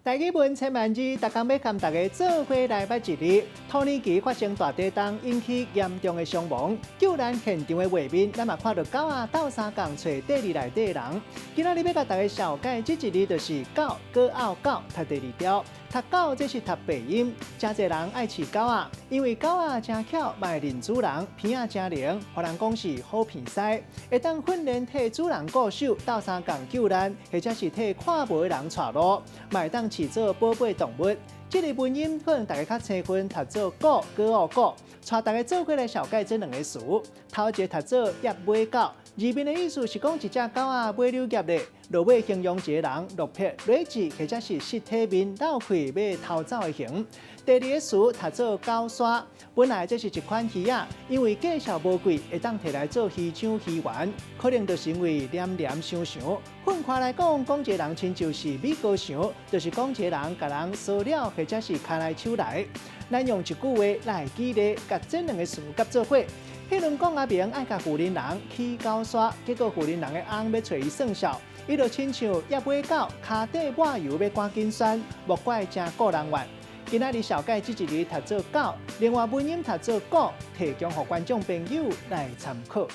大家问千万字，逐工要跟大家做伙来捌一日。土耳其发生大地震，引起严重的伤亡。救援现场的画面，咱嘛看到狗仔斗相共找地里内底的人。今仔日要甲大家小解这一日，就是狗搁拗狗读第二条。读狗这是读鼻音，真侪人爱饲狗仔，因为狗仔真巧，嘛会认主人，鼻仔真灵，互人讲是好鼻屎，会当训练替主人固守，斗相共救难，或者是替看无的人带路，嘛会当饲做宝贝动物。这个文音可能大家较青分读做狗搁拗狗，带大家做过来小解这两个词。头一个读做叶尾狗。字面的意思是讲一只狗仔尾溜叶咧，落尾形容一个人落魄、劣质或者是实体面扭开要逃走的形。第二个词读做狗刷，本来这是一款鱼仔，因为价钱无贵，会当摕来做鱼肠鱼丸，可能就是因为黏黏香香。混看来讲，讲一个人亲像是米高翔，就是讲一个人甲人烧了或者是开来手来。咱用一句话来举例，甲这两个词夹做伙。迄轮讲阿明爱甲富人人起狗刷，结果富人人的翁要找伊算账，伊就亲像叶尾狗，骹底抹油要赶紧选，莫怪真顾人怨。今仔日小解这一日读做狗，另外文音读做狗，提供予观众朋友来参考。